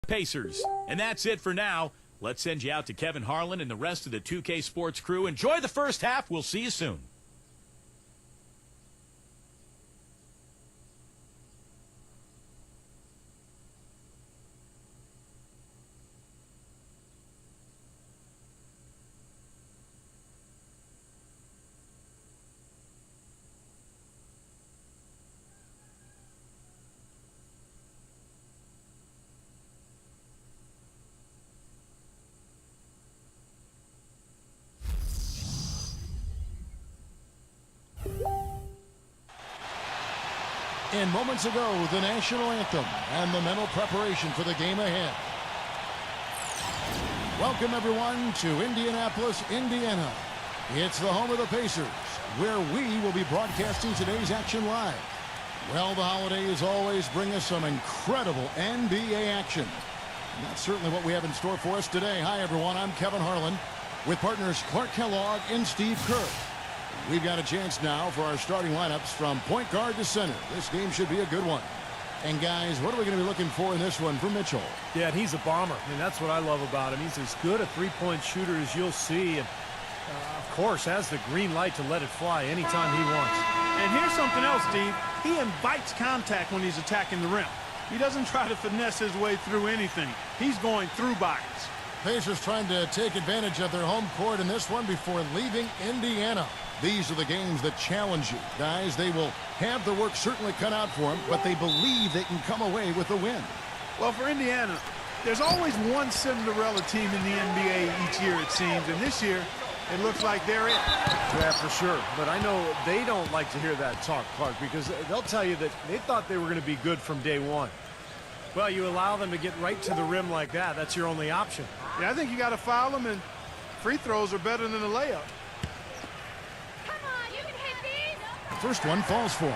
Pacers. And that's it for now. Let's send you out to Kevin Harlan and the rest of the 2K Sports crew. Enjoy the first half. We'll see you soon. And moments ago, the national anthem and the mental preparation for the game ahead. Welcome, everyone, to Indianapolis, Indiana. It's the home of the Pacers, where we will be broadcasting today's action live. Well, the holidays always bring us some incredible NBA action. And that's certainly what we have in store for us today. Hi, everyone. I'm Kevin Harlan with partners Clark Kellogg and Steve Kerr. We've got a chance now for our starting lineups from point guard to center. This game should be a good one. And, guys, what are we going to be looking for in this one for Mitchell? Yeah, and he's a bomber. I mean, that's what I love about him. He's as good a three-point shooter as you'll see. And, of course, has the green light to let it fly anytime he wants. And here's something else, Steve. He invites contact when he's attacking the rim. He doesn't try to finesse his way through anything. He's going through bodies. Pacers trying to take advantage of their home court in this one before leaving Indiana. These are the games that challenge you. Guys, they will have the work certainly cut out for them, but they believe they can come away with a win. Well, for Indiana, there's always one Cinderella team in the NBA each year, it seems. And this year, it looks like they're it. Yeah, for sure. But I know they don't like to hear that talk, Clark, because they'll tell you that they thought they were going to be good from day one. Well, you allow them to get right to the rim like that. That's your only option. Yeah, I think you got to foul them, and free throws are better than a layup. First one falls for him.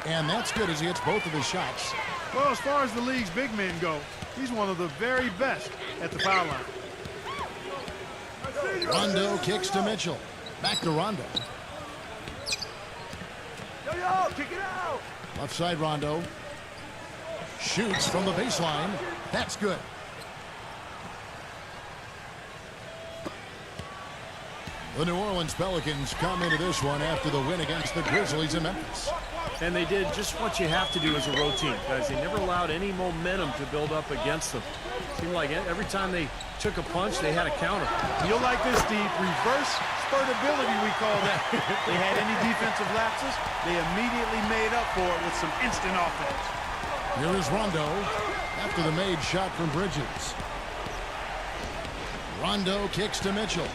And that's good as he hits both of his shots. Well, as far as the league's big men go, he's one of the very best at the foul line. Rondo kicks to Mitchell. Back to Rondo. Yo, kick it out. Left side Rondo. Shoots from the baseline. That's good. The New Orleans Pelicans come into this one after the win against the Grizzlies in Memphis. And they did just what you have to do as a road team, guys. They never allowed any momentum to build up against them. Seemed like every time they took a punch, they had a counter. You'll like this, Steve. Reverse spurtability, we call that. They had any defensive lapses, they immediately made up for it with some instant offense. Here is Rondo after the made shot from Bridges. Rondo kicks to Mitchell.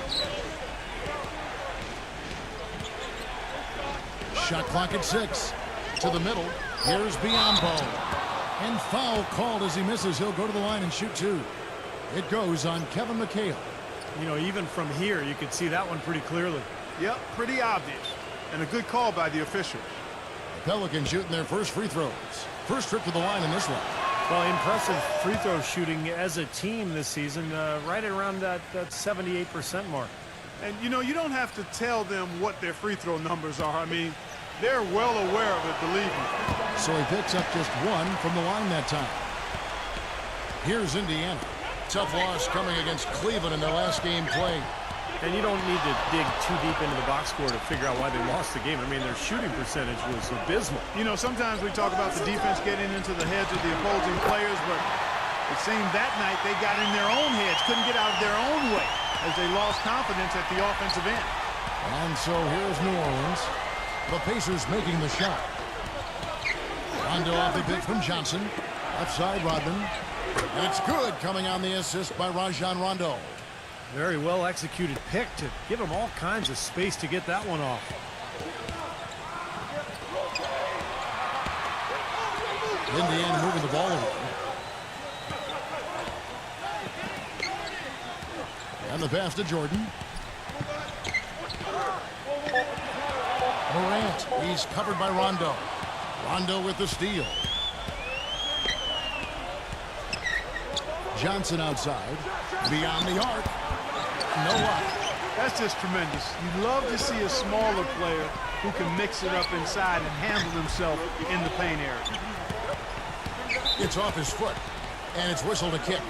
Shot clock at 6. To the middle. Here's Biyombo. And foul called as he misses. He'll go to the line and shoot 2. It goes on Kevin McHale. You know, even from here, you could see that one pretty clearly. Yep, pretty obvious. And a good call by the official. The Pelicans shooting their first free throws. First trip to the line in this one. Well, impressive free throw shooting as a team this season, right around that 78% mark. And, you know, you don't have to tell them what their free throw numbers are. I mean, they're well aware of it, believe me. So he picks up just 1 from the line that time. Here's Indiana. Tough loss coming against Cleveland in their last game played. And you don't need to dig too deep into the box score to figure out why they lost the game. I mean, their shooting percentage was abysmal. You know, sometimes we talk about the defense getting into the heads of the opposing players, but it seemed that night they got in their own heads, couldn't get out of their own way as they lost confidence at the offensive end. And so here's New Orleans. The Pacers making the shot. Rondo off the pick from Johnson. Left side Rodman. And it's good, coming on the assist by Rajon Rondo. Very well executed pick to give him all kinds of space to get that one off. Indiana moving the ball over. And the pass to Jordan. Morant, he's covered by Rondo. Rondo with the steal. Johnson outside. Beyond the arc. No luck. That's just tremendous. You love to see a smaller player who can mix it up inside and handle himself in the paint area. It's off his foot, and it's whistled a kick.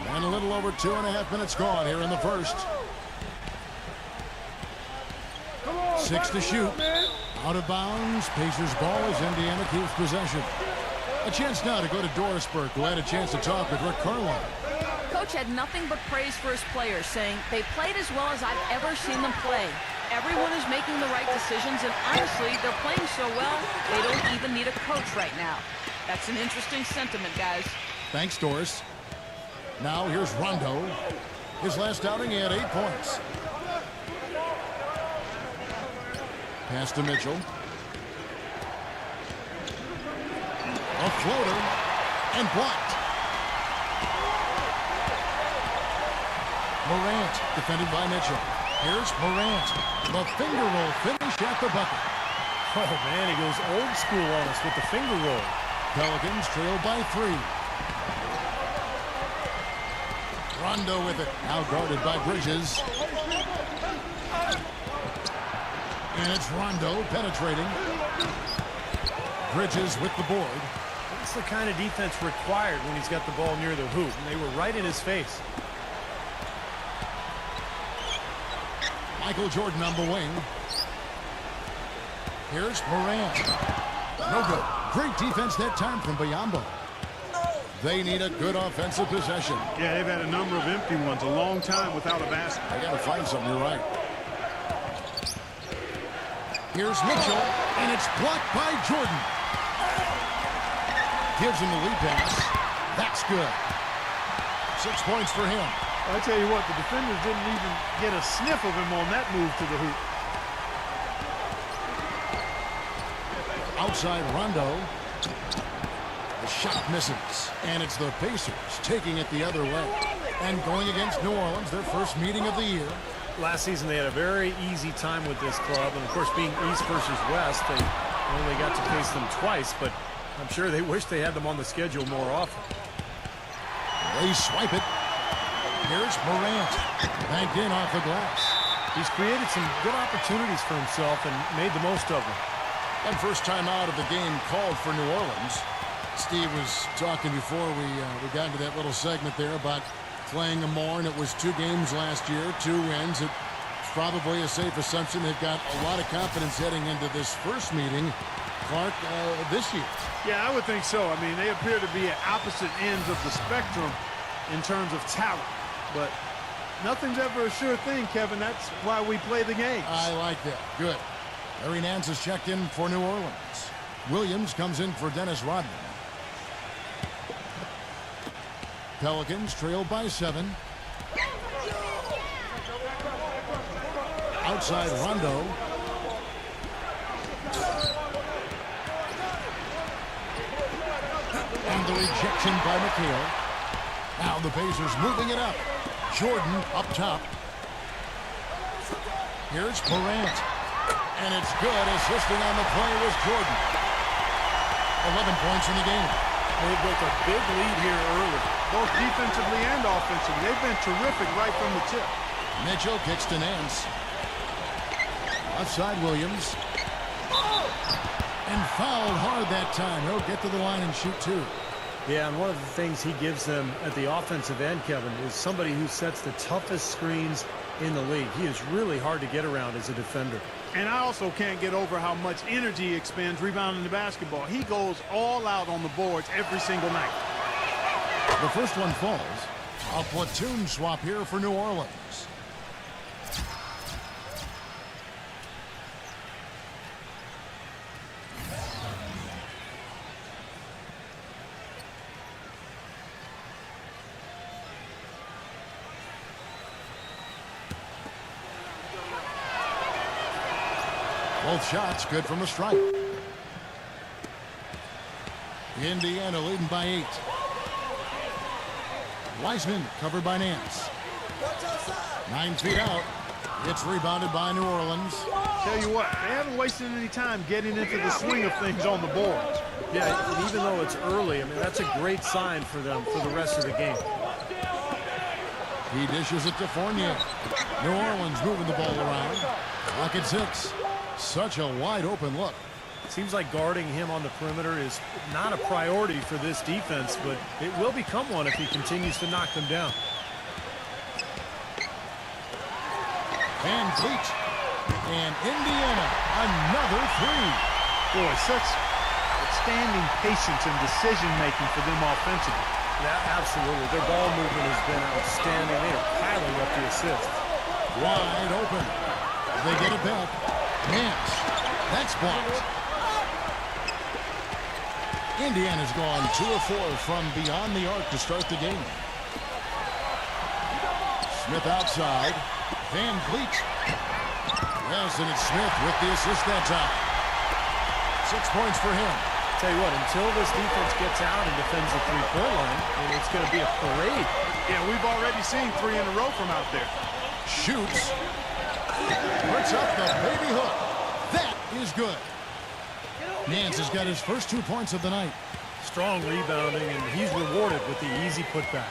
And a little over 2.5 minutes gone here in the first. 6 to shoot. Out of bounds. Pacers ball as Indiana keeps possession. A chance now to go to Dorisburg, who had a chance to talk with Rick Carlisle. Coach had nothing but praise for his players, saying they played as well as I've ever seen them play. Everyone is making the right decisions, and honestly, they're playing so well, they don't even need a coach right now. That's an interesting sentiment, guys. Thanks, Doris. Now here's Rondo. His last outing, he had 8 points. Pass to Mitchell. A floater and blocked. Morant defended by Mitchell. Here's Morant. The finger roll finish at the bucket. Oh, man, he goes old school on us with the finger roll. Pelicans trail by 3. Rondo with it. Now guarded by Bridges. And it's Rondo penetrating. Bridges with the board. That's the kind of defense required when he's got the ball near the hoop. And they were right in his face. Michael Jordan on the wing. Here's Morant. No good. Great defense that time from Biyombo. They need a good offensive possession. Yeah, they've had a number of empty ones, a long time without a basket. I got to find something, you're right. Here's Mitchell, and it's blocked by Jordan. Gives him the lead pass. That's good. 6 points for him. I tell you what, the defenders didn't even get a sniff of him on that move to the hoop. Outside Rondo. The shot misses. And it's the Pacers taking it the other way. And going against New Orleans, their first meeting of the year. Last season, they had a very easy time with this club. And, of course, being East versus West, they only got to face them twice. But I'm sure they wish they had them on the schedule more often. They swipe it. Here's Morant. Banked in off the glass. He's created some good opportunities for himself and made the most of them. And first time out of the game called for New Orleans. Steve was talking before we got into that little segment there about playing them more, and it was 2 games last year, 2 wins. It's probably a safe assumption they've got a lot of confidence heading into this first meeting, Clark, this year. Yeah, I would think so. I mean, they appear to be at opposite ends of the spectrum in terms of talent. But nothing's ever a sure thing, Kevin. That's why we play the games. I like that. Good. Larry Nance is checked in for New Orleans. Williams comes in for Dennis Rodman. Pelicans trail by 7. Outside Rondo. And the rejection by McHale. Now the Pacers moving it up. Jordan up top. Here's Morant. And it's good. Assisting on the play was Jordan. 11 points in the game. They've built a big lead here early. Both defensively and offensively. They've been terrific right from the tip. Mitchell kicks to Nance. Offside Williams. And fouled hard that time. He'll get to the line and shoot 2. Yeah, and one of the things he gives them at the offensive end, Kevin, is somebody who sets the toughest screens in the league. He is really hard to get around as a defender. And I also can't get over how much energy he expends rebounding the basketball. He goes all out on the boards every single night. The first one falls. A platoon swap here for New Orleans. Both shots good from the stripe. Indiana leading by 8. Wiseman covered by Nance. 9 feet out. It's rebounded by New Orleans. Tell you what, they haven't wasted any time getting into the swing of things on the boards. Yeah, and even though it's early, I mean, that's a great sign for them for the rest of the game. He dishes it to Fournier. New Orleans moving the ball around. Clock at 6. Such a wide open look. Seems like guarding him on the perimeter is not a priority for this defense, but it will become one if he continues to knock them down. Van Fleet. And Indiana, another 3. Boy, such outstanding patience and decision-making for them offensively. Yeah, absolutely. Their ball movement has been outstanding. They are piling up the assists. Wide open. They get it back. Nance. That's blocked. Indiana's gone 2 of 4 from beyond the arc to start the game. Smith outside. Van Vliet. Yes, and it's Smith with the assist that time. 6 points for him. Tell you what, until this defense gets out and defends the three-point line, it's going to be a parade. Yeah, we've already seen 3 in a row from out there. Shoots. Puts up the baby hook. That is good. Nance has got his first 2 points of the night. Strong rebounding, and he's rewarded with the easy putback.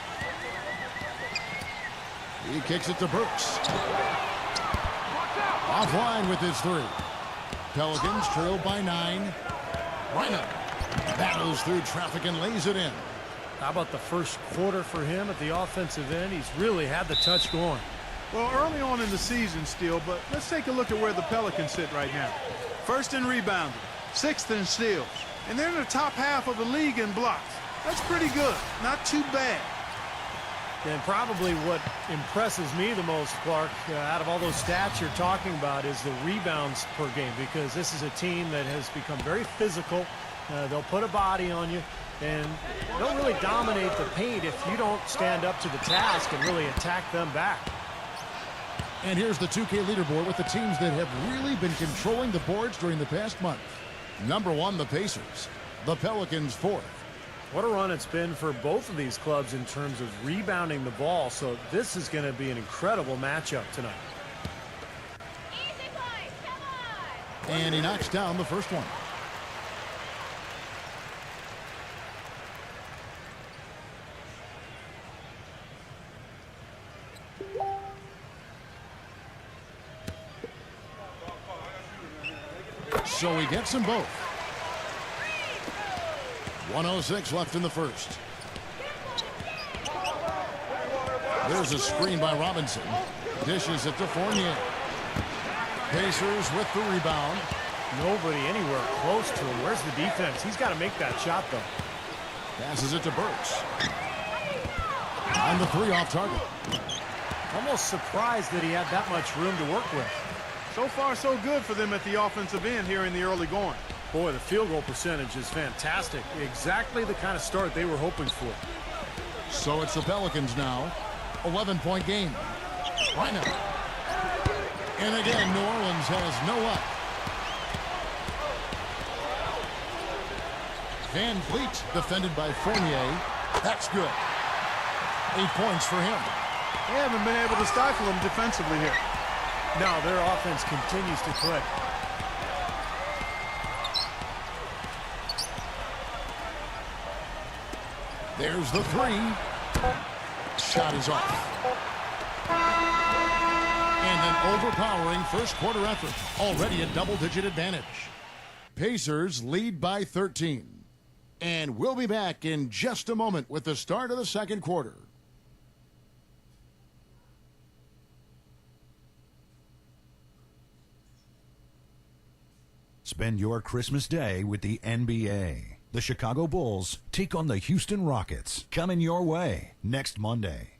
He kicks it to Burks. Offline with his 3. Pelicans trailed by 9. Reina battles through traffic and lays it in. How about the first quarter for him at the offensive end? He's really had the touch going. Well, early on in the season still, but let's take a look at where the Pelicans sit right now. First in rebounding, 6th in steals, and they're in the top half of the league in blocks. That's pretty good. Not too bad. And probably what impresses me the most, Clark, out of all those stats you're talking about is the rebounds per game, because this is a team that has become very physical. They'll put a body on you, and they'll really dominate the paint if you don't stand up to the task and really attack them back. And here's the 2K leaderboard with the teams that have really been controlling the boards during the past month. Number 1, the Pacers. The Pelicans 4th. What a run it's been for both of these clubs in terms of rebounding the ball, so this is going to be an incredible matchup tonight. Easy boys, come on! And he knocks down the first one. So he gets them both. 1:06 left in the first. There's a screen by Robinson. Dishes it to Fournier. Pacers with the rebound. Nobody anywhere close to him. Where's the defense? He's got to make that shot, though. Passes it to Burks. And the 3 off target. Almost surprised that he had that much room to work with. So far, so good for them at the offensive end here in the early going. Boy, the field goal percentage is fantastic. Exactly the kind of start they were hoping for. So it's the Pelicans now. 11-point game. Reina. And again, New Orleans has no up. Van Vliet defended by Fournier. That's good. 8 points for him. They haven't been able to stifle them defensively here. No, their offense continues to click. There's the 3. Shot is off. And an overpowering first quarter effort. Already a double-digit advantage. Pacers lead by 13. And we'll be back in just a moment with the start of the second quarter. Spend your Christmas day with the NBA. The Chicago Bulls take on the Houston Rockets. Coming your way next Monday.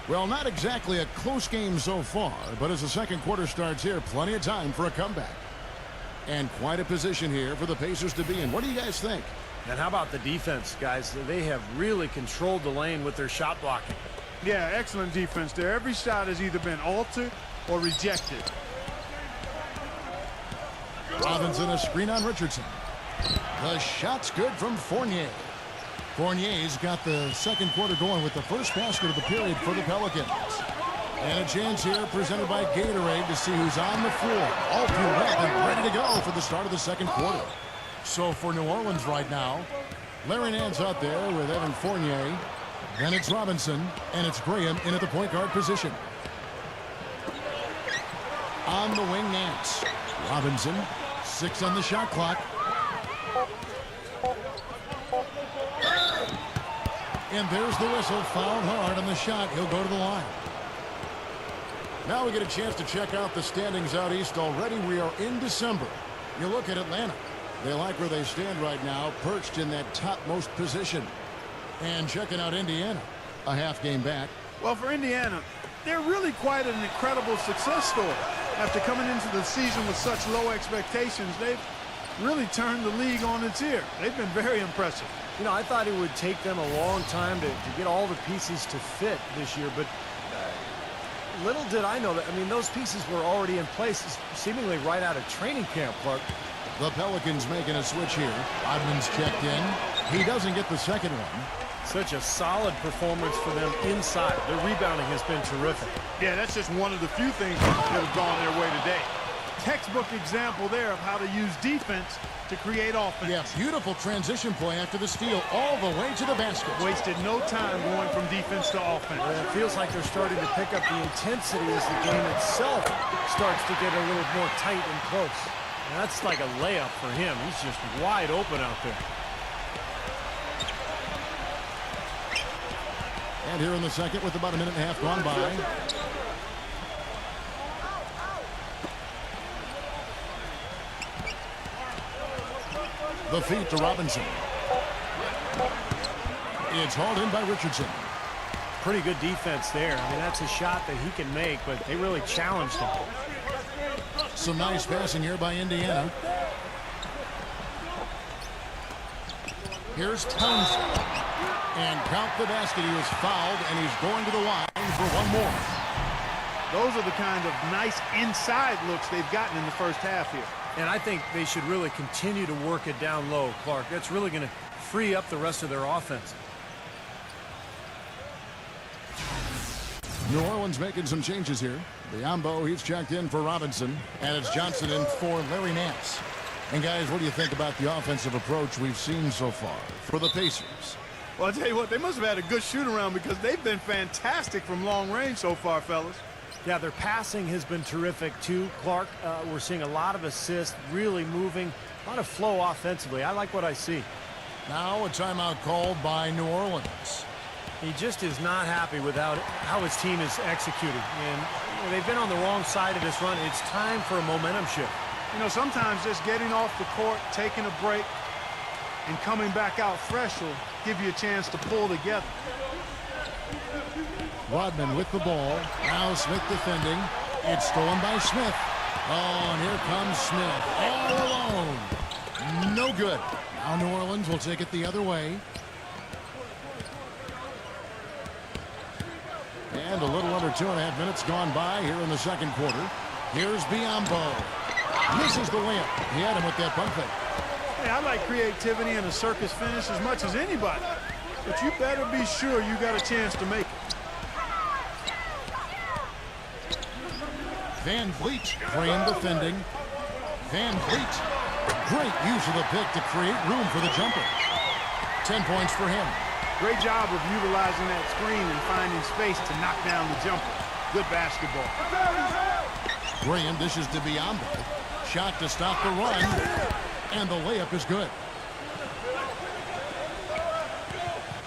Well, not exactly a close game so far, but as the second quarter starts here, plenty of time for a comeback. And quite a position here for the Pacers to be in. What do you guys think? And how about the defense, guys? They have really controlled the lane with their shot blocking. Yeah, excellent defense there. Every shot has either been altered or rejected. Robinson a screen on Richardson. The shot's good from Fournier. Fournier's got the second quarter going with the first basket of the period for the Pelicans. And a chance here presented by Gatorade to see who's on the floor. All fueled up and ready to go for the start of the second quarter. So for New Orleans right now, Larry Nance out there with Evan Fournier. Then it's Robinson, and it's Graham in at the point guard position. On the wing, Nance. Robinson, 6 on the shot clock. And there's the whistle, fouled hard on the shot. He'll go to the line. Now we get a chance to check out the standings out east already. We are in December. You look at Atlanta. They like where they stand right now, perched in that topmost position. And checking out Indiana, a half game back. Well, for Indiana, they're really quite an incredible success story. After coming into the season with such low expectations, they've really turned the league on its ear. They've been very impressive. You know, I thought it would take them a long time to get all the pieces to fit this year, but little did I know that. I mean, those pieces were already in place seemingly right out of training camp, Clark. The Pelicans making a switch here. Rodman's checked in. He doesn't get the second one. Such a solid performance for them inside. Their rebounding has been terrific. Yeah, that's just one of the few things that have gone their way today. Textbook example there of how to use defense to create offense. Yeah, beautiful transition play after the steal all the way to the basket. Wasted no time going from defense to offense. It feels like they're starting to pick up the intensity as the game itself starts to get a little more tight and close. And that's like a layup for him. He's just wide open out there. And here in the second with about a minute and a half gone by. The feed to Robinson. It's hauled in by Richardson. Pretty good defense there. I mean, that's a shot that he can make, but they really challenged him. Some nice passing here by Indiana. Here's Townsend. And count the basket. He was fouled, and he's going to the line for one more. Those are the kind of nice inside looks they've gotten in the first half here. And I think they should really continue to work it down low, Clark. That's really going to free up the rest of their offense. New Orleans making some changes here. Biombo, he's checked in for Robinson. And it's Johnson in for Larry Nance. And guys, what do you think about the offensive approach we've seen so far for the Pacers? Well, I'll tell you what, they must have had a good shoot-around because they've been fantastic from long range so far, fellas. Yeah, their passing has been terrific, too, Clark. We're seeing a lot of assists, really moving, a lot of flow offensively. I like what I see. Now a timeout called by New Orleans. He just is not happy with how his team is executing. And they've been on the wrong side of this run. It's time for a momentum shift. You know, sometimes just getting off the court, taking a break, and coming back out fresh will give you a chance to pull together. Rodman with the ball. Now Smith defending. It's stolen by Smith. Oh, and here comes Smith. All alone. No good. Now New Orleans will take it the other way. And a little under 2.5 minutes gone by here in the second quarter. Here's Biombo. Misses the layup. He had him with that pump fake. Hey, I like creativity and a circus finish as much as anybody. But you better be sure you got a chance to make it. Van Vliet, Graham defending. Van Vliet, great use of the pick to create room for the jumper. 10 points for him. Great job of utilizing that screen and finding space to knock down the jumper. Good basketball. Graham dishes to Biombo. Shot to stop the run. And the layup is good.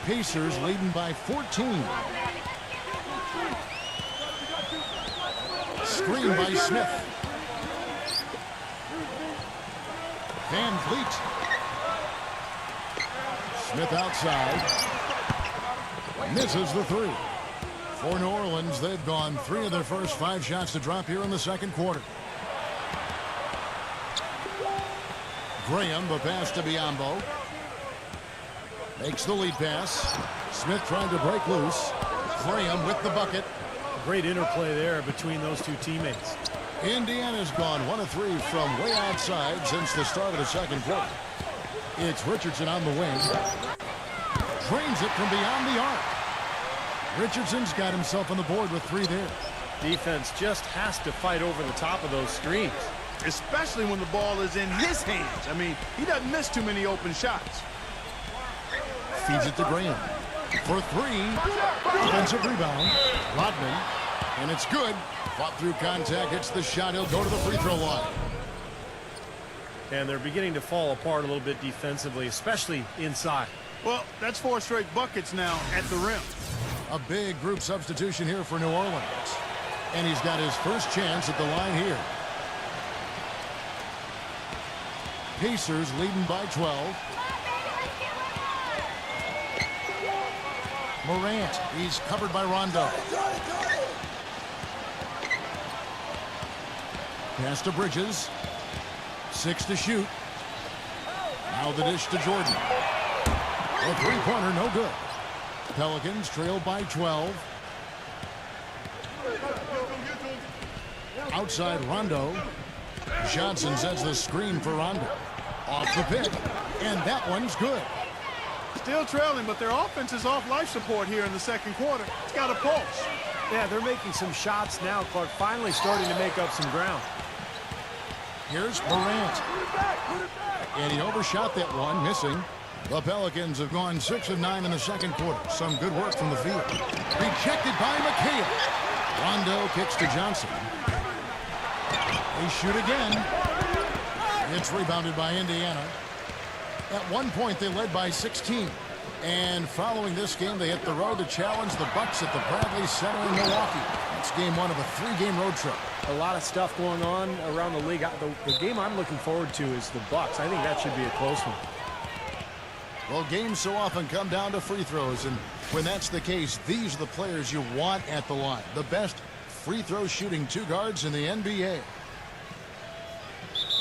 Pacers leading by 14. Screen by Smith. Van Vliet. Smith outside. Misses the three. For New Orleans, they've gone 3 of their first 5 shots to drop here in the second quarter. Graham, the pass to Biombo. Makes the lead pass. Smith trying to break loose. Graham with the bucket. Great interplay there between those two teammates. Indiana's gone 1 of 3 from way outside since the start of the second quarter. It's Richardson on the wing. Drains it from beyond the arc. Richardson's got himself on the board with 3 there. Defense just has to fight over the top of those screens. Especially when the ball is in his hands. I mean, he doesn't miss too many open shots. Feeds it to Graham. For 3. Offensive rebound. Rodman. And it's good. Fought through contact. Hits the shot. He'll go to the free throw line. And they're beginning to fall apart a little bit defensively, especially inside. Well, that's 4 straight buckets now at the rim. A big group substitution here for New Orleans. And he's got his first chance at the line here. Pacers leading by 12. Morant, he's covered by Rondo. Pass to Bridges. 6 to shoot. Now the dish to Jordan. A three-pointer, no good. Pelicans trail by 12. Outside Rondo. Johnson sets the screen for Rondo. Off the pick. And that one's good. Still trailing, but their offense is off life support here in the second quarter. It's got a pulse. Yeah, they're making some shots now, Clark, finally starting to make up some ground. Here's Morant. And he overshot that one, missing. The Pelicans have gone 6 of 9 in the second quarter. Some good work from the field. Rejected by McHale. Rondo kicks to Johnson. They shoot again. It's rebounded by Indiana. At one point, they led by 16. And following this game, they hit the road to challenge the Bucks at the Bradley Center in Milwaukee. It's game 1 of a 3-game road trip. A lot of stuff going on around the league. The game I'm looking forward to is the Bucks. I think that should be a close one. Well, games so often come down to free throws, and when that's the case, these are the players you want at the line. The best free throw shooting 2 guards in the NBA.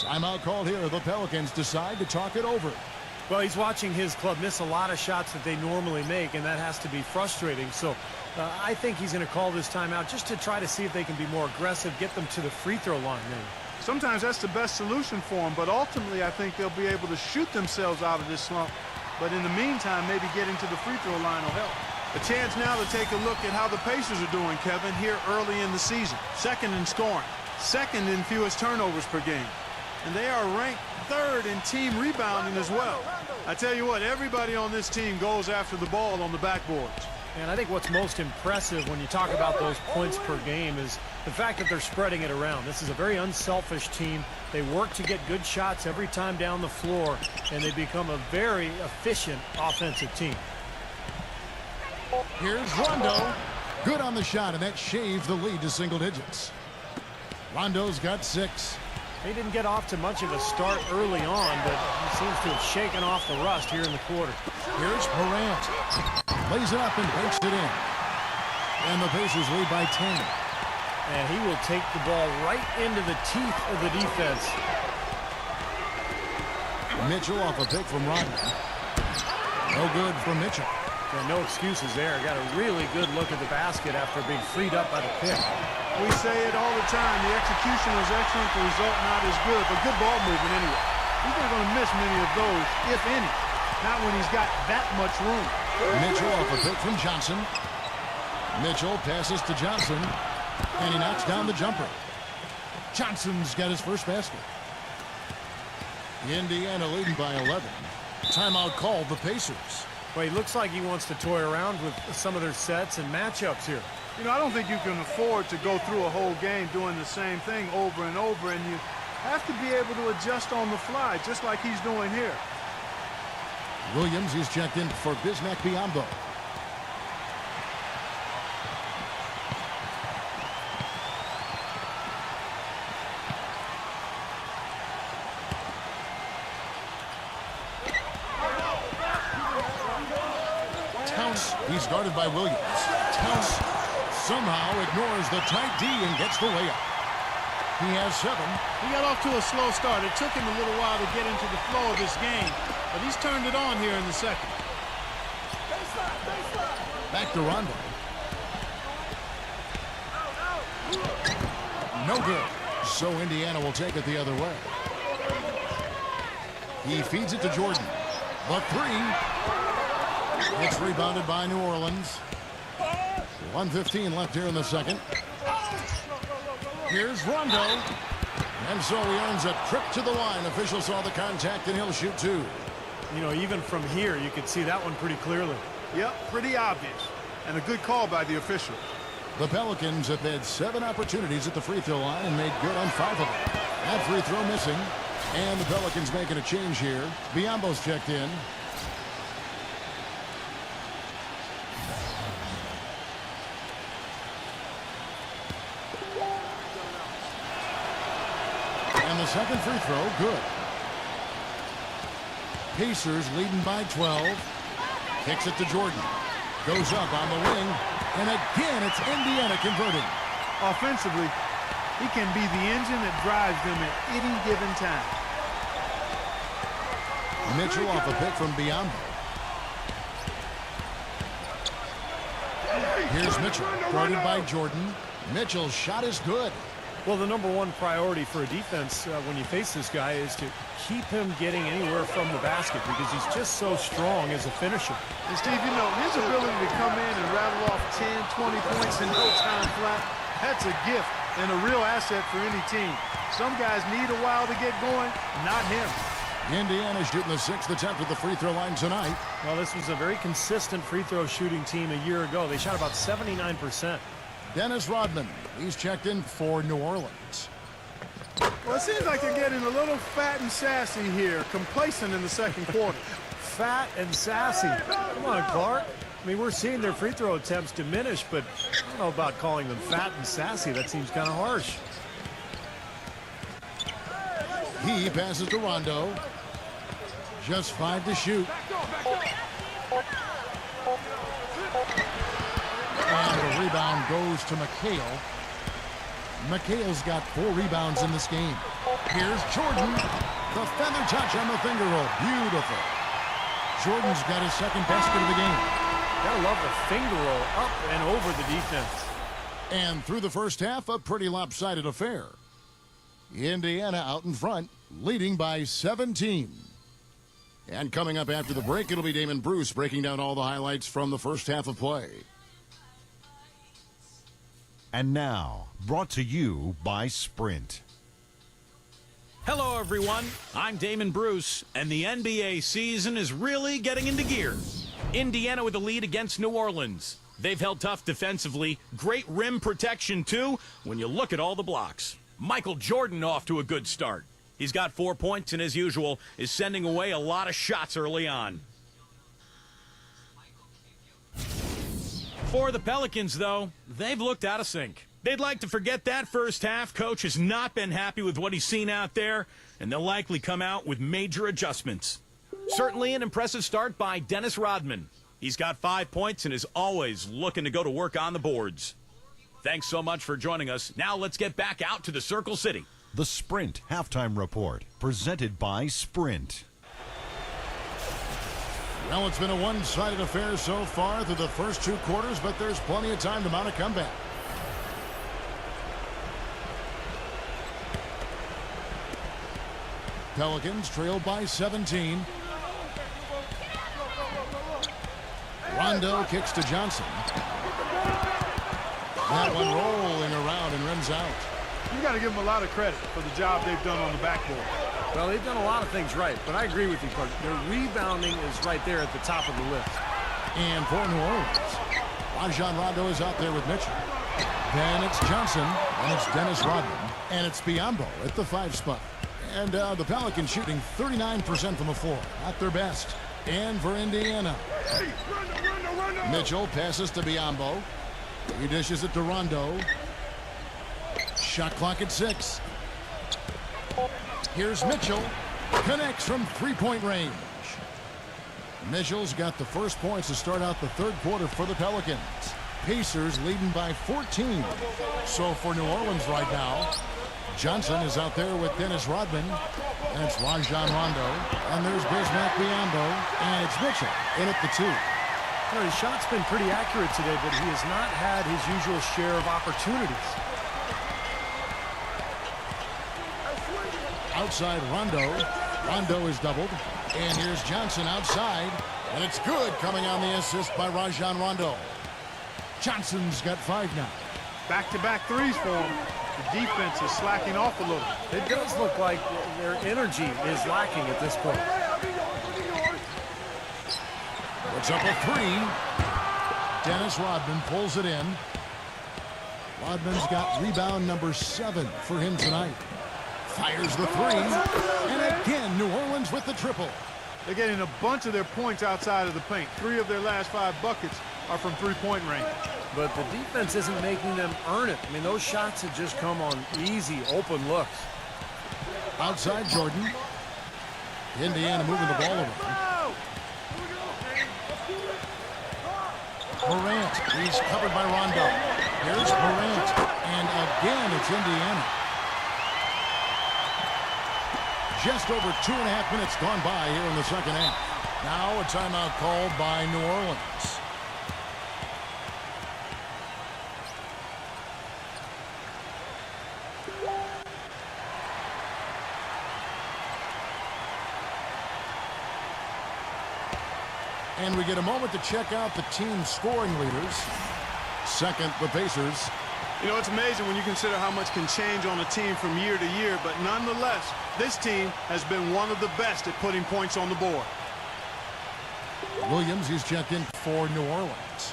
Timeout called here. The Pelicans decide to talk it over. Well, he's watching his club miss a lot of shots that they normally make, and that has to be frustrating. So I think he's going to call this timeout just to try to see if they can be more aggressive, get them to the free throw line maybe. Sometimes that's the best solution for them, but ultimately I think they'll be able to shoot themselves out of this slump. But in the meantime, maybe getting to the free throw line will help. A chance now to take a look at how the Pacers are doing, Kevin, here early in the season. Second in scoring, second in fewest turnovers per game. And they are ranked 3rd in team rebounding as well. I tell you what, everybody on this team goes after the ball on the backboards. And I think what's most impressive when you talk about those points per game is the fact that they're spreading it around. This is a very unselfish team. They work to get good shots every time down the floor, and they become a very efficient offensive team. Here's Rondo. Good on the shot, and that shaved the lead to single digits. Rondo's got 6. He didn't get off to much of a start early on, but he seems to have shaken off the rust here in the quarter. Here's Morant. Lays it up and banks it in. And the Pacers lead by 10. And he will take the ball right into the teeth of the defense. Mitchell off a pick from Rodman. No good from Mitchell. And no excuses there. Got a really good look at the basket after being freed up by the pick. We say it all the time. The execution was excellent. The result not as good, but good ball movement anyway. He's not going to miss many of those, if any. Not when he's got that much room. Mitchell off a pick from Johnson. Mitchell passes to Johnson, and he knocks down the jumper. Johnson's got his first basket. Indiana leading by 11. Timeout called the Pacers. Well, he looks like he wants to toy around with some of their sets and matchups here. You know, I don't think you can afford to go through a whole game doing the same thing over and over, and you have to be able to adjust on the fly, just like he's doing here. Williams, he's checked in for Bismack Biyombo. He's guarded by Williams. Towns somehow ignores the tight D and gets the layup. He has 7. He got off to a slow start. It took him a little while to get into the flow of this game, but he's turned it on here in the second. Back to Rondo. No good. So Indiana will take it the other way. He feeds it to Jordan. The three. It's rebounded by New Orleans. 1:15 left here in the second. Here's Rondo. And so he earns a trip to the line. Official saw the contact, and he'll shoot two. You know, even from here, you could see that one pretty clearly. Yep, pretty obvious. And a good call by the official. The Pelicans have had 7 opportunities at the free throw line and made good on 5 of them. That free throw missing. And the Pelicans making a change here. Biombo's checked in. And the second free throw, good. Pacers leading by 12. Kicks it to Jordan. Goes up on the wing. And again, it's Indiana converting. Offensively, he can be the engine that drives them at any given time. Mitchell off a pick from Biombo. Here's Mitchell, guarded by Jordan. Mitchell's shot is good. Well, the number one priority for a defense when you face this guy is to keep him getting anywhere from the basket because he's just so strong as a finisher. And Steve, you know, his ability to come in and rattle off 10, 20 points in no time flat, that's a gift and a real asset for any team. Some guys need a while to get going, not him. Indiana shooting the 6th attempt at the free throw line tonight. Well, this was a very consistent free throw shooting team a year ago. They shot about 79%. Dennis Rodman, he's checked in for New Orleans. Well, it seems like they're getting a little fat and sassy here, complacent in the second quarter. Fat and sassy. Come on, Clark. I mean, we're seeing their free throw attempts diminish, but I don't know about calling them fat and sassy. That seems kind of harsh. He passes to Rondo. Just 5 to shoot. And the rebound goes to McHale. McHale's got 4 rebounds in this game. Here's Jordan. The feather touch on the finger roll. Beautiful. Jordan's got his second basket of the game. Gotta love the finger roll up and over the defense. And through the first half, a pretty lopsided affair. Indiana out in front, leading by 17. And coming up after the break, it'll be Damon Bruce breaking down all the highlights from the first half of play. And now, brought to you by Sprint. Hello, everyone. I'm Damon Bruce, and the NBA season is really getting into gear. Indiana with a lead against New Orleans. They've held tough defensively. Great rim protection, too, when you look at all the blocks. Michael Jordan off to a good start. He's got 4 points and, as usual, is sending away a lot of shots early on. For the Pelicans, though, they've looked out of sync. They'd like to forget that first half. Coach has not been happy with what he's seen out there, and they'll likely come out with major adjustments. Certainly an impressive start by Dennis Rodman. He's got 5 points and is always looking to go to work on the boards. Thanks so much for joining us. Now let's get back out to the Circle City. The Sprint Halftime Report, presented by Sprint. Well, it's been a one-sided affair so far through the first 2 quarters, but there's plenty of time to mount a comeback. Pelicans trail by 17. Rondo kicks to Johnson. That one rolling around and rims out. You got to give them a lot of credit for the job they've done on the backboard. Well, they've done a lot of things right, but I agree with you, Clark. Their rebounding is right there at the top of the list. And for New Orleans, Rajon Rondo is out there with Mitchell. Then it's Johnson, and it's Dennis Rodman, and it's Biombo at the 5 spot. And the Pelicans shooting 39% from the floor, not their best. And for Indiana, Mitchell passes to Biombo. He dishes it to Rondo. Shot clock at 6. Here's Mitchell. Connects from 3-point range. Mitchell's got the first points to start out the third quarter for the Pelicans. Pacers leading by 14. So for New Orleans right now, Johnson is out there with Dennis Rodman. And it's Rajon Rondo. And there's Bismack Biyombo. And it's Mitchell in at the 2. Well, his shot's been pretty accurate today, but he has not had his usual share of opportunities. Outside Rondo. Rondo is doubled. And here's Johnson outside. And it's good, coming on the assist by Rajon Rondo. Johnson's got 5 now. Back-to-back threes for him. The defense is slacking off a little. It does look like their energy is lacking at this point. Puts up a 3. Dennis Rodman pulls it in. Rodman's got rebound number 7 for him tonight. Fires the 3. And again, New Orleans with the triple. They're getting a bunch of their points outside of the paint. 3 of their last 5 buckets are from three-point range. But the defense isn't making them earn it. I mean, those shots have just come on easy, open looks. Outside Jordan. Indiana moving the ball over. Morant. He's covered by Rondo. Here's Morant. And again, it's Indiana. Just over 2.5 minutes gone by here in the second half. Now a timeout called by New Orleans. And we get a moment to check out the team scoring leaders. Second, the Pacers. You know, it's amazing when you consider how much can change on a team from year to year, but nonetheless, this team has been one of the best at putting points on the board. Williams, he's checked in for New Orleans.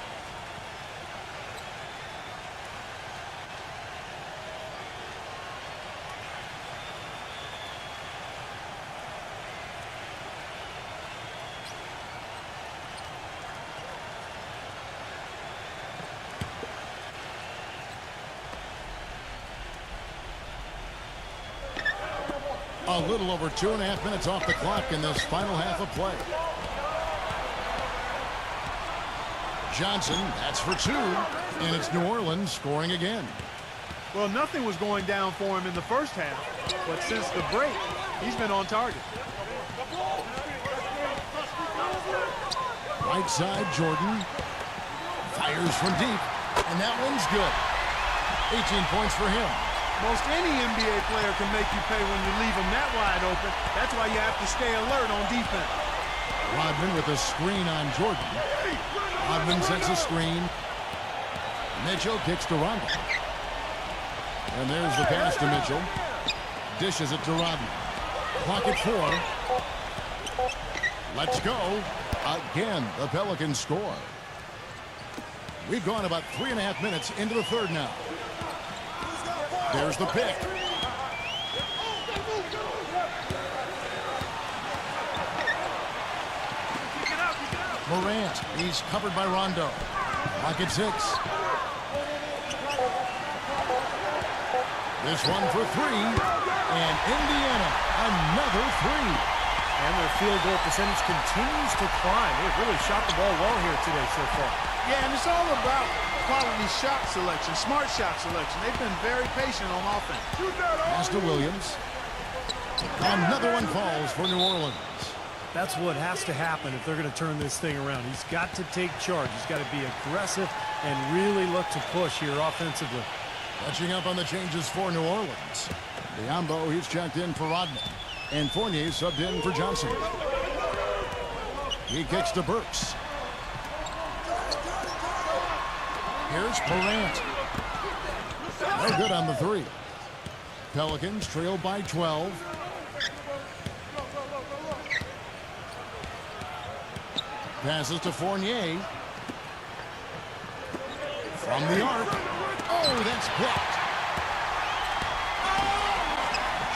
A little over 2.5 minutes off the clock in this final half of play. Johnson, that's for 2. And it's New Orleans scoring again. Well, nothing was going down for him in the first half, but since the break, he's been on target. Right side, Jordan. Fires from deep. And that one's good. 18 points for him. Most any NBA player can make you pay when you leave them that wide open. That's why you have to stay alert on defense. Rodman with a screen on Jordan. Rodman sets a screen. Mitchell kicks to Rondo. And there's the pass to Mitchell. Dishes it to Rodman. Clock at 4. Let's go. Again, the Pelicans score. We've gone about 3.5 minutes into the third now. There's the pick. Morant, he's covered by Rondo. Clock at 6. This one for 3. And Indiana, another 3. And their field goal percentage continues to climb. They've really shot the ball well here today so far. Yeah, and it's all about quality shot selection, smart shot selection. They've been very patient on offense. Pass to Williams. Another one falls for New Orleans. That's what has to happen if they're going to turn this thing around. He's got to take charge. He's got to be aggressive and really look to push here offensively. Catching up on the changes for New Orleans. Biombo, he's checked in for Rodman. And Fournier subbed in for Johnson. He kicks to Burks. Here's Morant. No good on the 3. Pelicans trail by 12. Passes to Fournier. From the arc. Oh, that's blocked.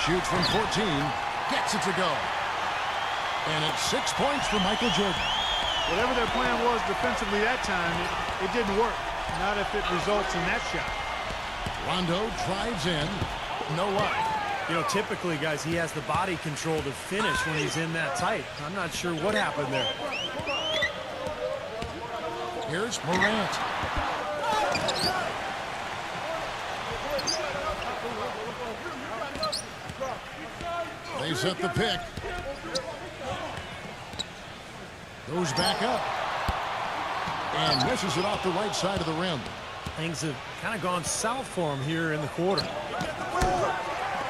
Shoots from 14. Gets it to go. And it's 6 points for Michael Jordan. Whatever their plan was defensively that time, it didn't work. Not if it results in that shot. Rondo drives in. No luck. You know, typically, guys, he has the body control to finish when he's in that tight. I'm not sure what happened there. Here's Morant. They set the pick. Goes back up. And misses it off the right side of the rim. Things have kind of gone south for him here in the quarter.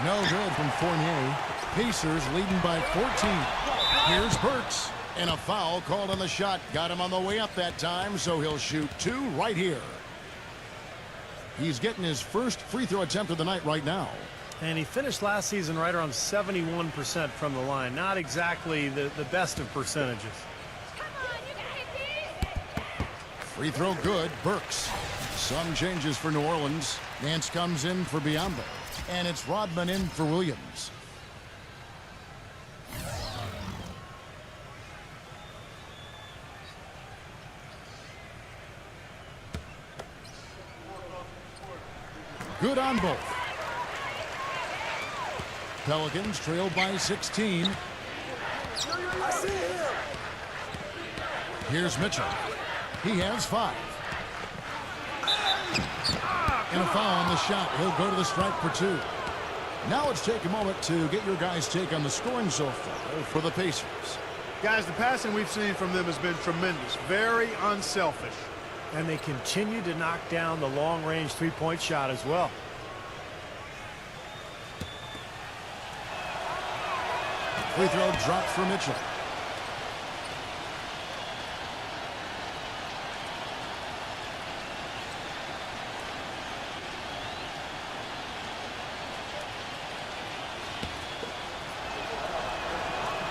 No good from Fournier. Pacers leading by 14. Here's Burks. And a foul called on the shot. Got him on the way up that time, so he'll shoot 2 right here. He's getting his first free throw attempt of the night right now. And he finished last season right around 71% from the line. Not exactly the best of percentages. Come on, you can hit these. Free throw good. Burks. Some changes for New Orleans. Nance comes in for Biyombo. And it's Rodman in for Williams. Good on both. Pelicans trail by 16. Here's Mitchell. He has 5. And a foul on the shot. He'll go to the strike for 2. Now let's take a moment to get your guys' take on the scoring so far for the Pacers. Guys, the passing we've seen from them has been tremendous. Very unselfish. And they continue to knock down the long-range three-point shot as well. Free throw dropped for Mitchell.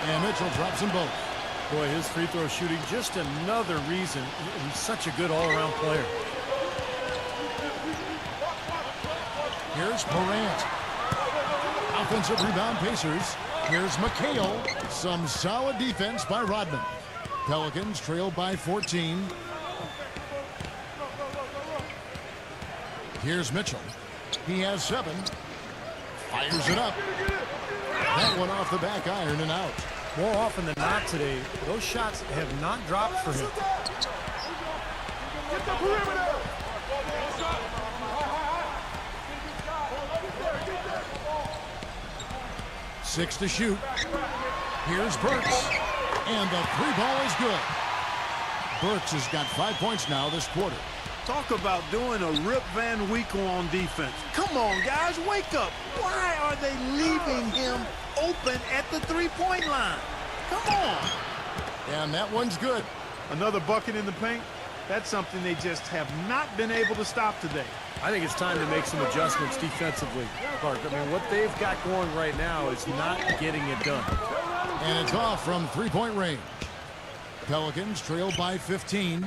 And Mitchell drops them both. Boy, his free throw shooting, just another reason he's such a good all-around player. Here's Morant. Offensive rebound Pacers. Here's McHale. Some solid defense by Rodman. Pelicans trail by 14. Here's Mitchell. He has 7. Fires it up. That one off the back iron and out. More often than not today, those shots have not dropped for him. Get the perimeter! 6 to shoot. Here's Burks. And the 3-ball is good. Burks has got 5 points now this quarter. Talk about doing a Rip Van Winkle on defense. Come on, guys, wake up. Why are they leaving him open at the three-point line? Come on. And that one's good. Another bucket in the paint? That's something they just have not been able to stop today. I think it's time to make some adjustments defensively, Clark. I mean, what they've got going right now is not getting it done. And it's off from three-point range. Pelicans trail by 15.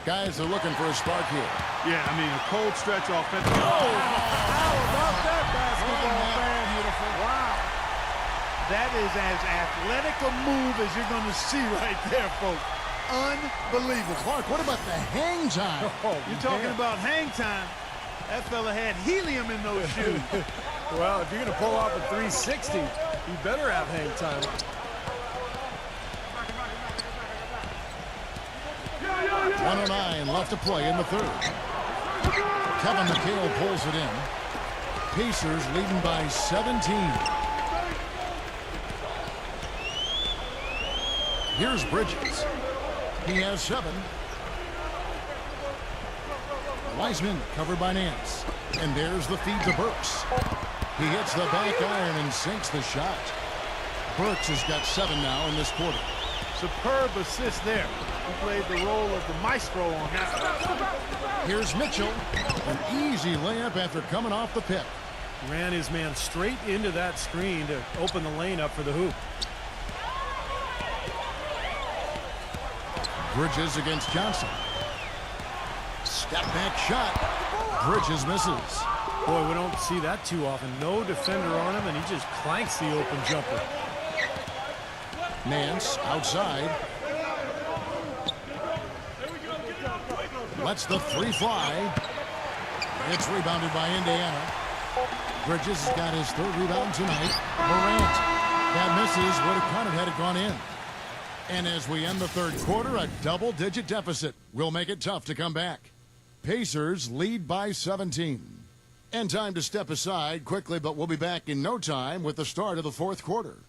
Guys are looking for a spark here. Yeah, I mean, a cold stretch offensively. Oh, how about that basketball fan? Beautiful. Wow. That is as athletic a move as you're going to see right there, folks. Unbelievable. Clark, what about the hang time? You're talking about hang time. That fella had helium in those shoes. Well, if you're going to pull off a 360, you better have hang time. 1:09 left to play in the third. Kevin McHale pulls it in. Pacers leading by 17. Here's Bridges. He has 7. Wiseman covered by Nance. And there's the feed to Burks. He hits the back iron and sinks the shot. Burks has got 7 now in this quarter. Superb assist there. He played the role of the maestro on that. Here's Mitchell. An easy layup after coming off the pick. Ran his man straight into that screen to open the lane up for the hoop. Bridges against Johnson. Step back shot. Bridges misses. Boy, we don't see that too often. No defender on him, and he just clanks the open jumper. Nance outside. Lets the 3 fly. It's rebounded by Indiana. Bridges has got his 3rd rebound tonight. Morant. That misses. Would have counted had it gone in. And as we end the 3rd quarter, a double-digit deficit will make it tough to come back. Pacers lead by 17. And time to step aside quickly, but we'll be back in no time with the start of the 4th quarter.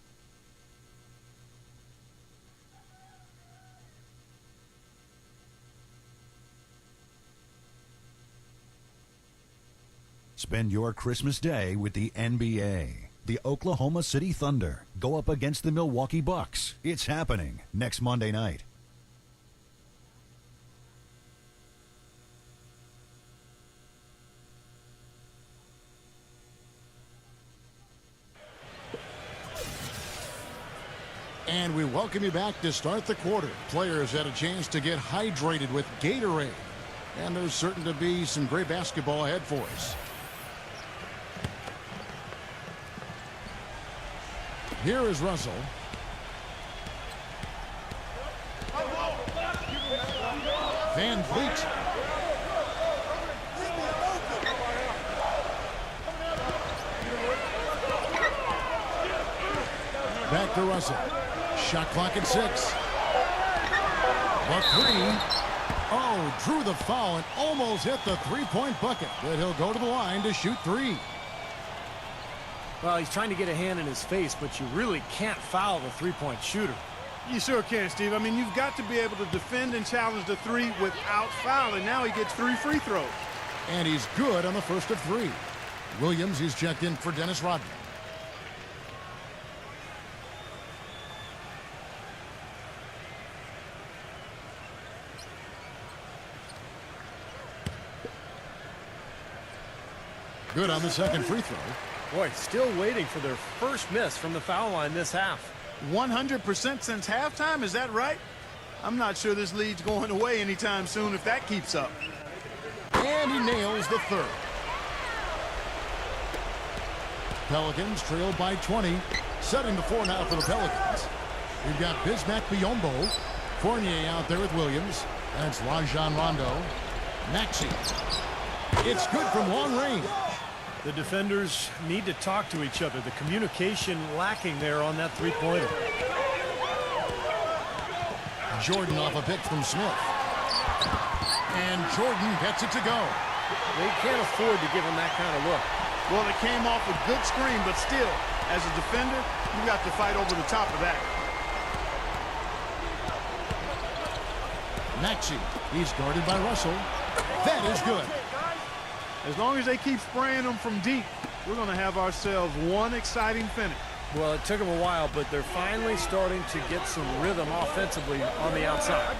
Spend your Christmas day with the NBA. The Oklahoma City Thunder go up against the Milwaukee Bucks. It's happening next Monday night. And we welcome you back to start the quarter. Players had a chance to get hydrated with Gatorade. And there's certain to be some great basketball ahead for us. Here is Russell. Van Vliet. Back to Russell. Shot clock at 6. The three. Oh, drew the foul and almost hit the three-point bucket. But he'll go to the line to shoot 3. Well, he's trying to get a hand in his face, but you really can't foul the three-point shooter. You sure can, Steve. I mean, you've got to be able to defend and challenge the 3 without fouling. Now he gets 3 free throws. And he's good on the first of 3. Williams is checked in for Dennis Rodman. Good on the second free throw. Boy, still waiting for their first miss from the foul line this half. 100% since halftime, is that right? I'm not sure this lead's going away anytime soon if that keeps up. And he nails the third. Pelicans trail by 20. Setting the 4 now for the Pelicans. We've got Bismack Biyombo. Fournier out there with Williams. That's Rajon Rondo. Maxey. It's good from long range. The defenders need to talk to each other. The communication lacking there on that three-pointer. Jordan off a pick from Smith. And Jordan gets it to go. They can't afford to give him that kind of look. Well, it came off a good screen, but still, as a defender, you got to fight over the top of that. Maxey. He's guarded by Russell. That is good. As long as they keep spraying them from deep, we're going to have ourselves one exciting finish. Well, it took them a while, but they're finally starting to get some rhythm offensively on the outside.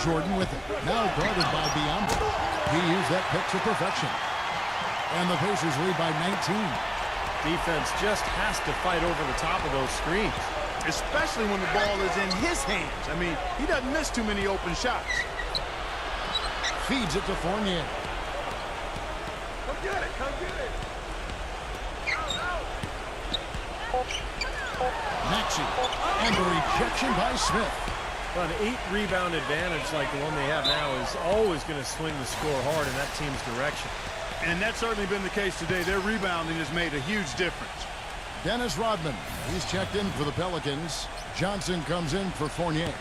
Jordan with it. Now guarded by Biyombo. He used that pick to perfection. And the Pacers lead by 19. Defense just has to fight over the top of those screens. Especially when the ball is in his hands. I mean, he doesn't miss too many open shots. Feeds it to Fournier. Come get it, come get it. Maxey. And the rejection by Smith. An 8-rebound advantage like the one they have now is always going to swing the score hard in that team's direction. And that's certainly been the case today. Their rebounding has made a huge difference. Dennis Rodman. He's checked in for the Pelicans. Johnson comes in for Fournier.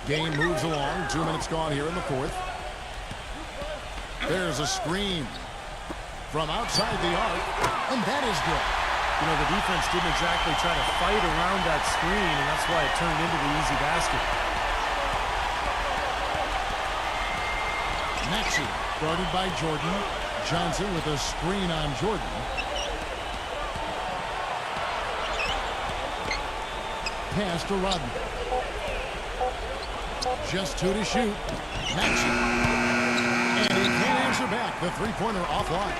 Game moves along. 2 minutes gone here in the fourth. There's a screen from outside the arc, and that is good. You know, the defense didn't exactly try to fight around that screen, and that's why it turned into the easy basket. Maxey guarded by Jordan. Johnson with a screen on Jordan. Pass to Rodman. Just 2 to shoot. Maxey. And he can't answer back. The three-pointer offline.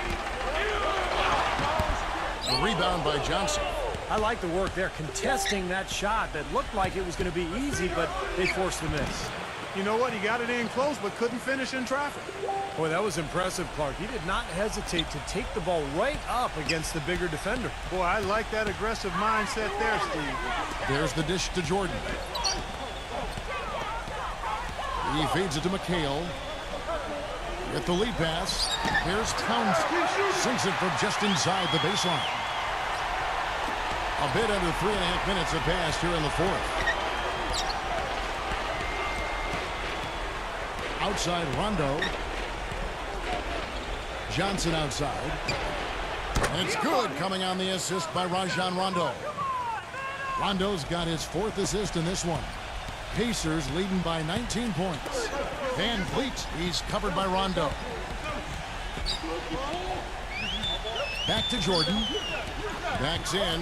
The rebound by Johnson. I like the work there, contesting that shot that looked like it was going to be easy, but they forced the miss. You know what? He got it in close, but couldn't finish in traffic. Boy, that was impressive, Clark. He did not hesitate to take the ball right up against the bigger defender. Boy, I like that aggressive mindset there, Steve. There's the dish to Jordan. He feeds it to McHale. Get the lead pass. Here's Towns. Sinks it from just inside the baseline. A bit under 3.5 minutes have passed here in the fourth. Outside Rondo. Johnson outside. And it's good, coming on the assist by Rajon Rondo. Rondo's got his 4th assist in this one. Pacers leading by 19 points. Van Vliet, he's covered by Rondo. Back to Jordan. Backs in.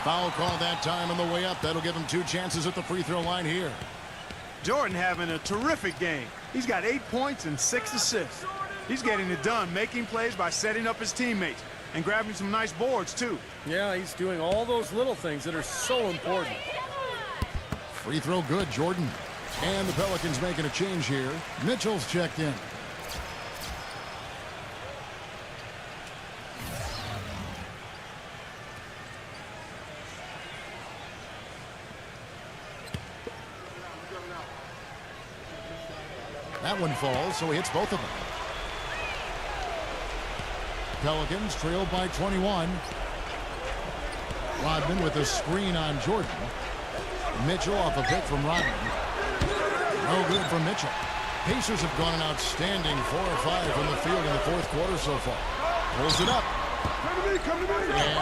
Foul call that time on the way up. That'll give him 2 chances at the free throw line here. Jordan having a terrific game. He's got 8 points and 6 assists. He's getting it done, making plays by setting up his teammates and grabbing some nice boards, too. Yeah, he's doing all those little things that are so important. Free throw good, Jordan. And the Pelicans making a change here. Mitchell's checked in. That one falls, so he hits both of them. Pelicans trailed by 21. Rodman with a screen on Jordan. Mitchell off a pick from Rodman. No good from Mitchell. Pacers have gone an outstanding 4 or 5 from the field in the fourth quarter so far. Pulls it up.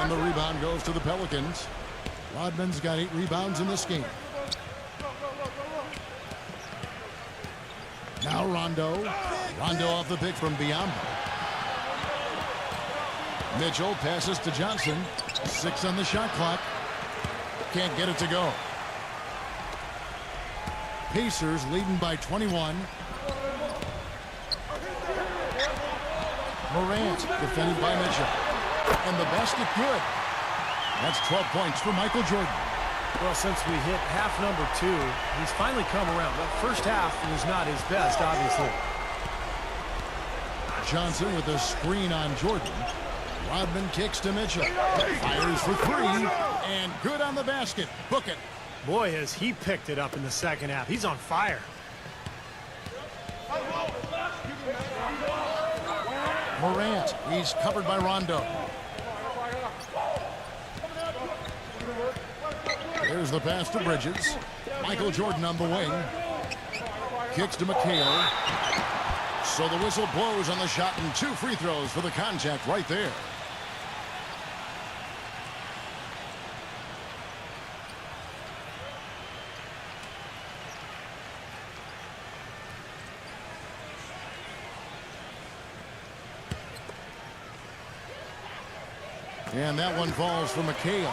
And the rebound goes to the Pelicans. Rodman's got 8 rebounds in this game. Now Rondo. Rondo off the pick from Biombo. Mitchell passes to Johnson. 6 on the shot clock. Can't get it to go. Pacers leading by 21. Morant defended by Mitchell. And the basket good. That's 12 points for Michael Jordan. Well, since we hit half number 2, he's finally come around. That first half was not his best, obviously. Johnson with a screen on Jordan. Rodman kicks to Mitchell. Fires for 3. And good on the basket. Book it. Boy, has he picked it up in the second half. He's on fire. Morant. He's covered by Rondo. There's the pass to Bridges. Michael Jordan on the wing. Kicks to McHale. So the whistle blows on the shot and 2 free throws for the contact right there. And that one falls for McHale.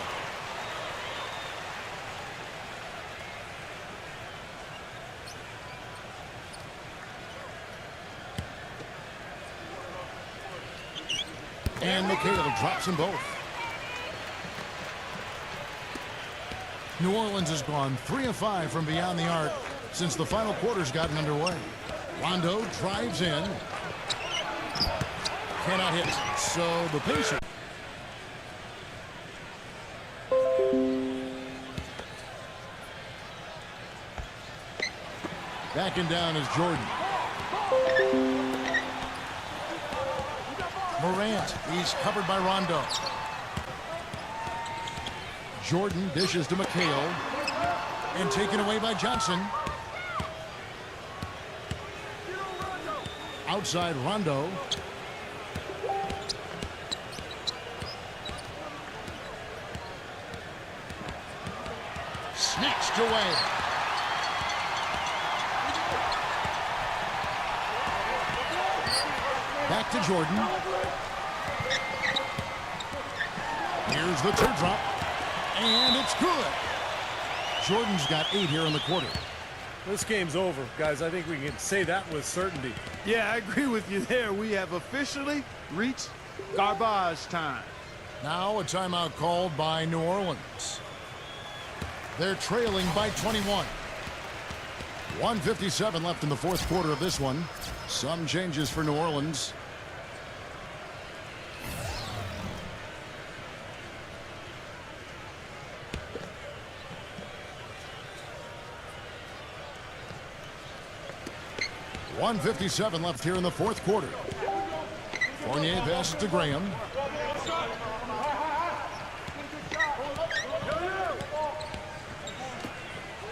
And McHale drops them both. New Orleans has gone 3 of 5 from beyond the arc since the final quarter's gotten underway. Rondo drives in. Cannot hit. So the Pacers. Backing down is Jordan. Morant, he's covered by Rondo. Jordan dishes to McHale. And taken away by Johnson. Outside Rondo. Snatched away. Back to Jordan. Here's the teardrop. And it's good. Jordan's got 8 here in the quarter. This game's over, guys. I think we can say that with certainty. Yeah, I agree with you there. We have officially reached garbage time. Now a timeout called by New Orleans. They're trailing by 21. 1:57 left in the fourth quarter of this one. Some changes for New Orleans. .157 left here in the fourth quarter. Fournier passes to Graham.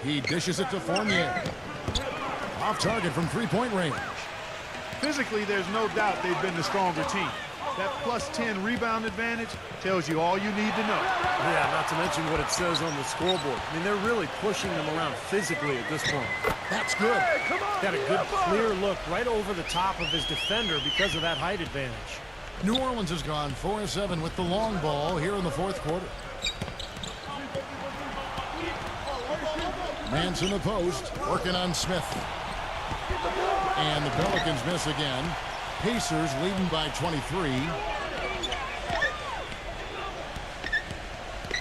He dishes it to Fournier. Off target from 3-point range. Physically, there's no doubt they've been the stronger team. That plus 10 rebound advantage tells you all you need to know. Yeah, not to mention what it says on the scoreboard. I mean, they're really pushing them around physically at this point. That's good. Got a good, clear look right over the top of his defender because of that height advantage. New Orleans has gone 4-7 with the long ball here in the fourth quarter. Mans in the post, working on Smith. And the Pelicans miss again. Pacers leading by 23.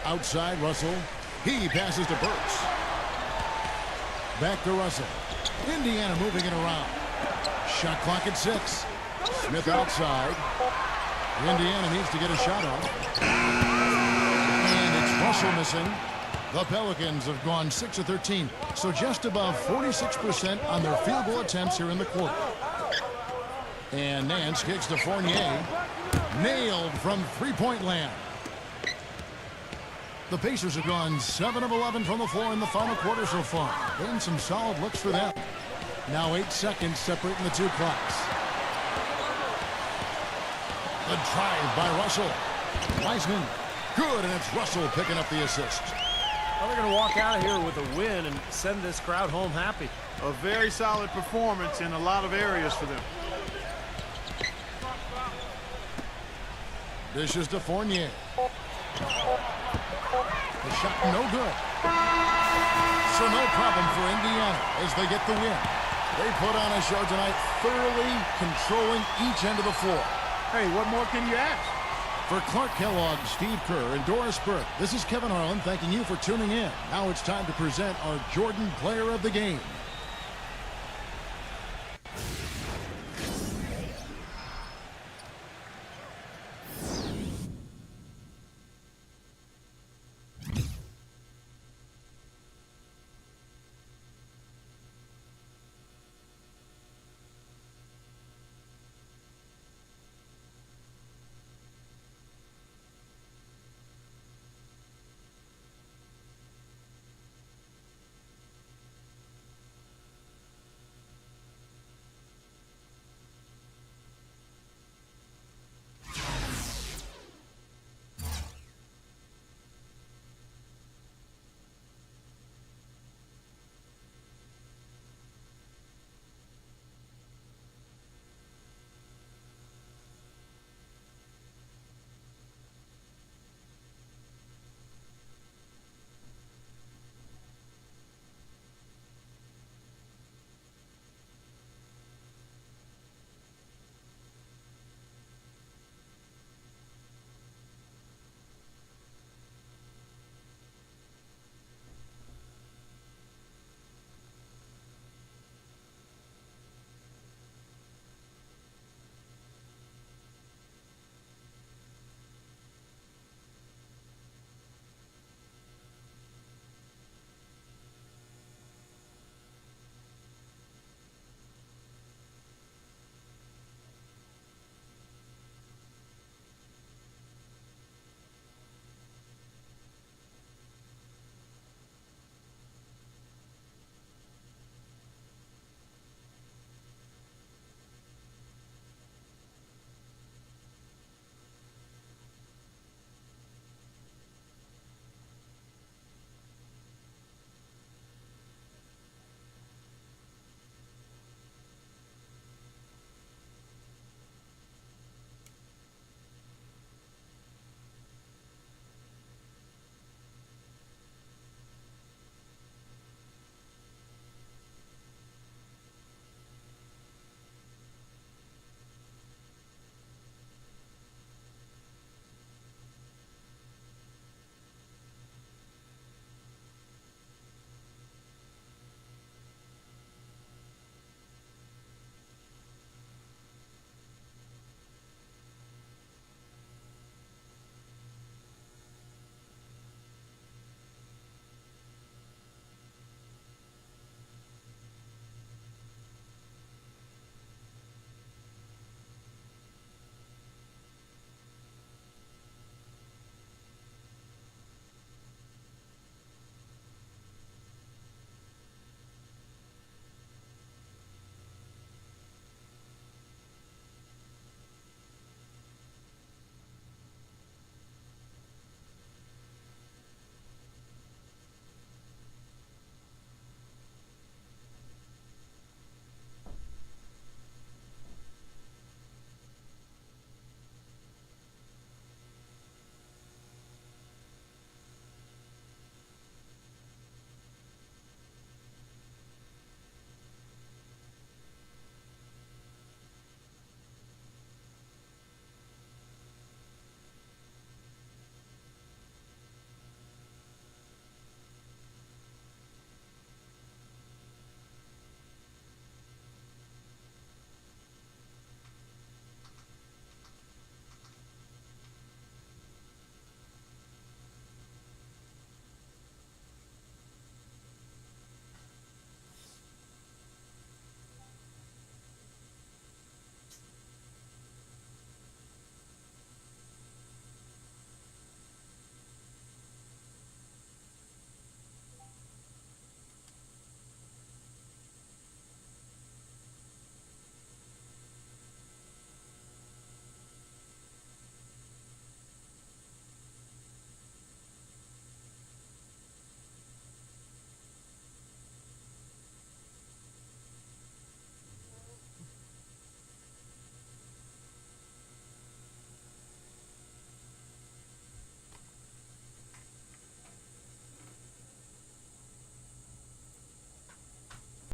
Outside, Russell. He passes to Burks. Back to Russell. Indiana moving it around. Shot clock at 6. Smith outside. Indiana needs to get a shot off. And it's Russell missing. The Pelicans have gone 6 of 13, so just above 46% on their field goal attempts here in the quarter. And Nance kicks to Fournier. Nailed from three-point land. The Pacers have gone 7 of 11 from the floor in the final quarter so far. Been some solid looks for them. Now 8 seconds separating the two clocks. The drive by Russell. Wiseman. Good, and it's Russell picking up the assist. Well, they're going to walk out of here with a win and send this crowd home happy. A very solid performance in a lot of areas for them. This is to Fournier. The shot no good. So no problem for Indiana as they get the win. They put on a show tonight, thoroughly controlling each end of the floor. Hey, what more can you ask? For Clark Kellogg, Steve Kerr, and Doris Burke, this is Kevin Harlan thanking you for tuning in. Now it's time to present our Jordan Player of the Game.